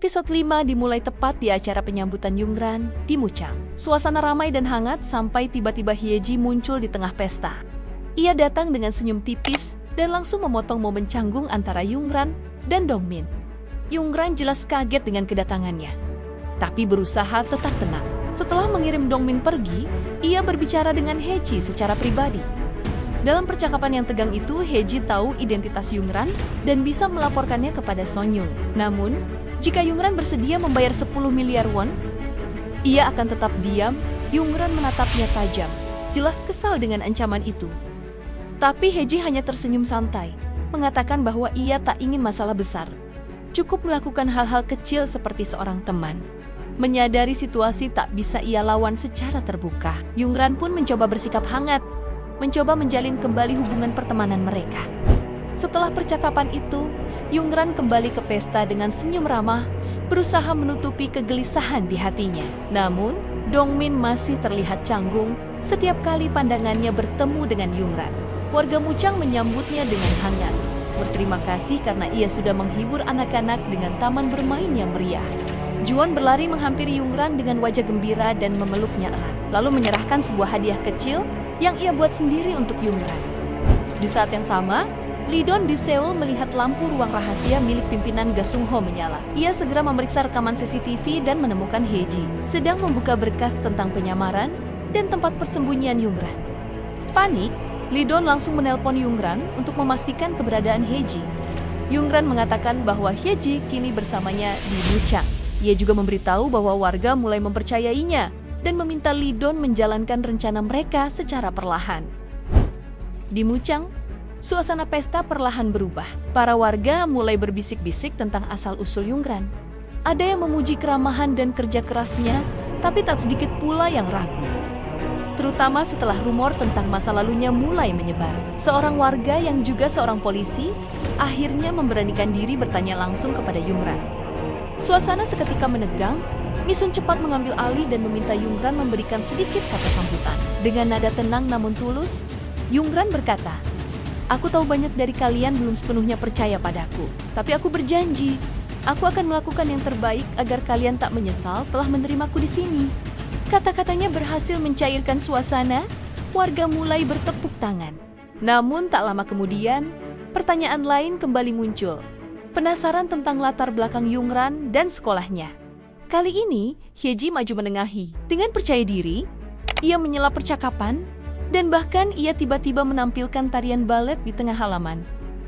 Episode 5 dimulai tepat di acara penyambutan Yungran di Muchang. Suasana ramai dan hangat sampai tiba-tiba Hyeji muncul di tengah pesta. Ia datang dengan senyum tipis dan langsung memotong momen canggung antara Yungran dan Dongmin. Yungran jelas kaget dengan kedatangannya, tapi berusaha tetap tenang. Setelah mengirim Dongmin pergi, ia berbicara dengan Hyeji secara pribadi. Dalam percakapan yang tegang itu, Hyeji tahu identitas Yungran dan bisa melaporkannya kepada Sonyung. Namun, jika Yungran bersedia membayar 10 miliar won, ia akan tetap diam. Yungran menatapnya tajam, jelas kesal dengan ancaman itu. Tapi Hyeji hanya tersenyum santai, mengatakan bahwa ia tak ingin masalah besar. Cukup melakukan hal-hal kecil seperti seorang teman. Menyadari situasi tak bisa ia lawan secara terbuka, Yungran pun mencoba bersikap hangat, mencoba menjalin kembali hubungan pertemanan mereka. Setelah percakapan itu, Yungran kembali ke pesta dengan senyum ramah, berusaha menutupi kegelisahan di hatinya. Namun, Dongmin masih terlihat canggung setiap kali pandangannya bertemu dengan Yungran. Warga Muchang menyambutnya dengan hangat, berterima kasih karena ia sudah menghibur anak-anak dengan taman bermain yang meriah. Juwon berlari menghampiri Yungran dengan wajah gembira dan memeluknya erat, lalu menyerahkan sebuah hadiah kecil yang ia buat sendiri untuk Yungran. Di saat yang sama, Lidon di Seoul melihat lampu ruang rahasia milik pimpinan Ga Sung-ho menyala. Ia segera memeriksa rekaman CCTV dan menemukan Hyeji sedang membuka berkas tentang penyamaran dan tempat persembunyian Yungran. Panik, Lidon langsung menelpon Yungran untuk memastikan keberadaan Hyeji. Yungran mengatakan bahwa Hyeji kini bersamanya di Muchang. Ia juga memberitahu bahwa warga mulai mempercayainya dan meminta Lidon menjalankan rencana mereka secara perlahan. Di Muchang, suasana pesta perlahan berubah. Para warga mulai berbisik-bisik tentang asal-usul Yungran. Ada yang memuji keramahan dan kerja kerasnya, tapi tak sedikit pula yang ragu. Terutama setelah rumor tentang masa lalunya mulai menyebar. Seorang warga yang juga seorang polisi akhirnya memberanikan diri bertanya langsung kepada Yungran. Suasana seketika menegang. Misun cepat mengambil alih dan meminta Yungran memberikan sedikit kata sambutan. Dengan nada tenang namun tulus, Yungran berkata, "Aku tahu banyak dari kalian belum sepenuhnya percaya padaku, tapi aku berjanji, aku akan melakukan yang terbaik agar kalian tak menyesal telah menerimaku di sini." Kata-katanya berhasil mencairkan suasana, warga mulai bertepuk tangan. Namun tak lama kemudian, pertanyaan lain kembali muncul. Penasaran tentang latar belakang Yungran dan sekolahnya. Kali ini, Hyeji maju menengahi. Dengan percaya diri, ia menyela percakapan, dan bahkan ia tiba-tiba menampilkan tarian balet di tengah halaman.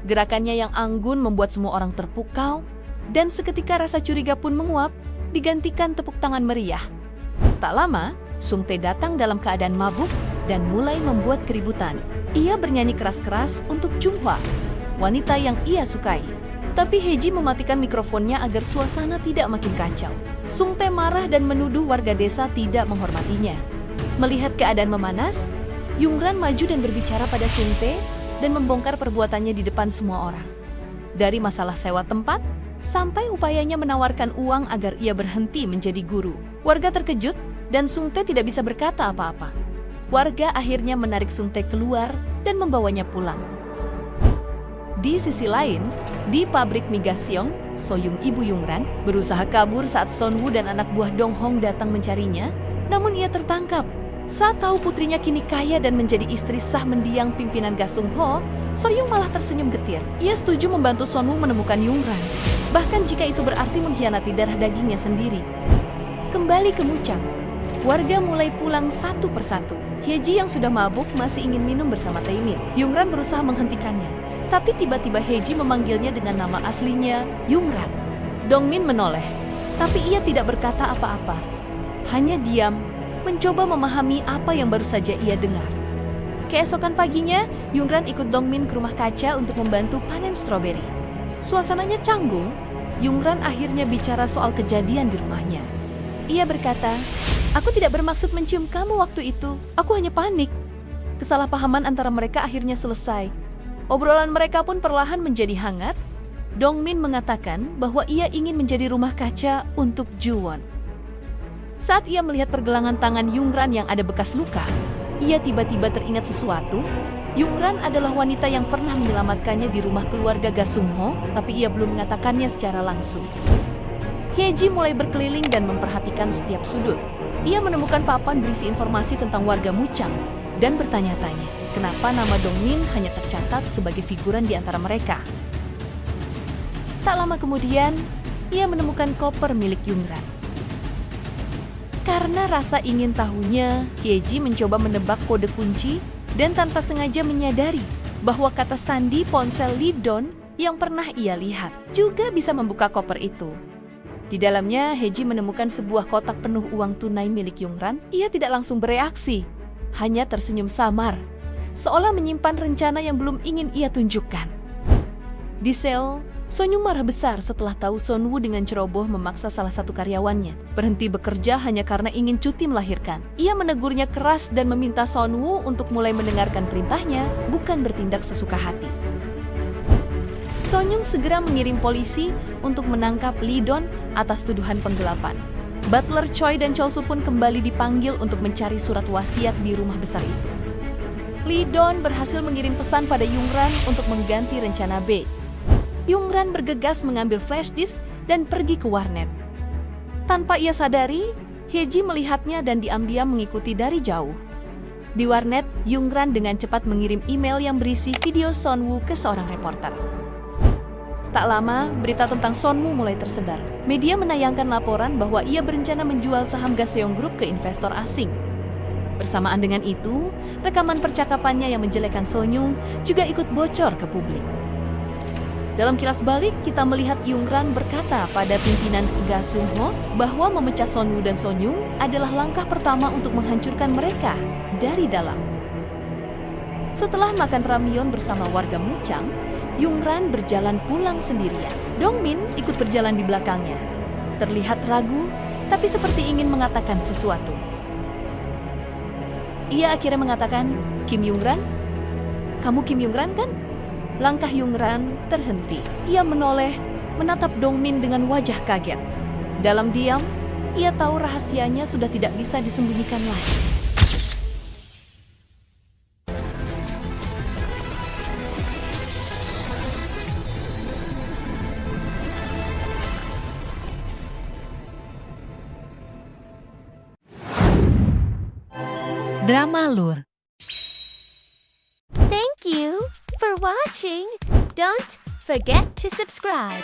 Gerakannya yang anggun membuat semua orang terpukau, dan seketika rasa curiga pun menguap, digantikan tepuk tangan meriah. Tak lama, Sung Tae datang dalam keadaan mabuk dan mulai membuat keributan. Ia bernyanyi keras-keras untuk Jung Hwa, wanita yang ia sukai. Tapi Hyeji mematikan mikrofonnya agar suasana tidak makin kacau. Sung Tae marah dan menuduh warga desa tidak menghormatinya. Melihat keadaan memanas, Yungran maju dan berbicara pada Sung Tae dan membongkar perbuatannya di depan semua orang. Dari masalah sewa tempat, sampai upayanya menawarkan uang agar ia berhenti menjadi guru. Warga terkejut dan Sung Tae tidak bisa berkata apa-apa. Warga akhirnya menarik Sung Tae keluar dan membawanya pulang. Di sisi lain, di pabrik Migaseong, Soyung ibu Yungran berusaha kabur saat Sonwoo dan anak buah Dong Hong datang mencarinya, namun ia tertangkap. Saat tahu putrinya kini kaya dan menjadi istri sah mendiang pimpinan Ga Sung-ho, Soyung malah tersenyum getir. Ia setuju membantu Sonwoo menemukan Yungran, bahkan jika itu berarti mengkhianati darah dagingnya sendiri. Kembali ke Muchang, warga mulai pulang satu persatu. Hyeji yang sudah mabuk masih ingin minum bersama Taemin. Yungran berusaha menghentikannya, tapi tiba-tiba Hyeji memanggilnya dengan nama aslinya, Yungran. Dongmin menoleh, tapi ia tidak berkata apa-apa. Hanya diam, mencoba memahami apa yang baru saja ia dengar. Keesokan paginya, Yungran ikut Dongmin ke rumah kaca untuk membantu panen stroberi. Suasananya canggung, Yungran akhirnya bicara soal kejadian di rumahnya. Ia berkata, "Aku tidak bermaksud mencium kamu waktu itu, aku hanya panik." Kesalahpahaman antara mereka akhirnya selesai. Obrolan mereka pun perlahan menjadi hangat. Dongmin mengatakan bahwa ia ingin menjadi rumah kaca untuk Juwon. Saat ia melihat pergelangan tangan Yungran yang ada bekas luka, ia tiba-tiba teringat sesuatu. Yungran adalah wanita yang pernah menyelamatkannya di rumah keluarga Ga Sung-ho, tapi ia belum mengatakannya secara langsung. Hyeji mulai berkeliling dan memperhatikan setiap sudut. Ia menemukan papan berisi informasi tentang warga Muchang dan bertanya-tanya, kenapa nama Dongmin hanya tercatat sebagai figuran di antara mereka. Tak lama kemudian, ia menemukan koper milik Yungran. Karena rasa ingin tahunya, Hyeji mencoba menebak kode kunci dan tanpa sengaja menyadari bahwa kata sandi ponsel Lidon yang pernah ia lihat juga bisa membuka koper itu. Di dalamnya, Hyeji menemukan sebuah kotak penuh uang tunai milik Yungran. Ia tidak langsung bereaksi, hanya tersenyum samar, seolah menyimpan rencana yang belum ingin ia tunjukkan. Di Seoul, Sonyung marah besar setelah tahu Sonwoo dengan ceroboh memaksa salah satu karyawannya berhenti bekerja hanya karena ingin cuti melahirkan. Ia menegurnya keras dan meminta Sonwoo untuk mulai mendengarkan perintahnya, bukan bertindak sesuka hati. Sonyung segera mengirim polisi untuk menangkap Lidon atas tuduhan penggelapan. Butler Choi dan Chosu pun kembali dipanggil untuk mencari surat wasiat di rumah besar itu. Lidon berhasil mengirim pesan pada Yungran untuk mengganti rencana B. Yungran bergegas mengambil flash disk dan pergi ke warnet. Tanpa ia sadari, Hyeji melihatnya dan diam-diam mengikuti dari jauh. Di warnet, Yungran dengan cepat mengirim email yang berisi video Sonwoo ke seorang reporter. Tak lama, berita tentang Sonwoo mulai tersebar. Media menayangkan laporan bahwa ia berencana menjual saham Gaseong Group ke investor asing. Bersamaan dengan itu, rekaman percakapannya yang menjelekkan Sonyung juga ikut bocor ke publik. Dalam kilas balik, kita melihat Yungran berkata pada pimpinan Gaseong Ho bahwa memecah Sonwoo dan Sonyung adalah langkah pertama untuk menghancurkan mereka dari dalam. Setelah makan ramyeon bersama warga Muchang, Yungran berjalan pulang sendirian. Dongmin ikut berjalan di belakangnya. Terlihat ragu, tapi seperti ingin mengatakan sesuatu. Ia akhirnya mengatakan, "Kim Yungran? Kamu Kim Yungran kan?" Langkah Yungran terhenti. Ia menoleh, menatap Dongmin dengan wajah kaget. Dalam diam, ia tahu rahasianya sudah tidak bisa disembunyikan lagi. Drama Lur. Thank you for watching. Don't forget to subscribe.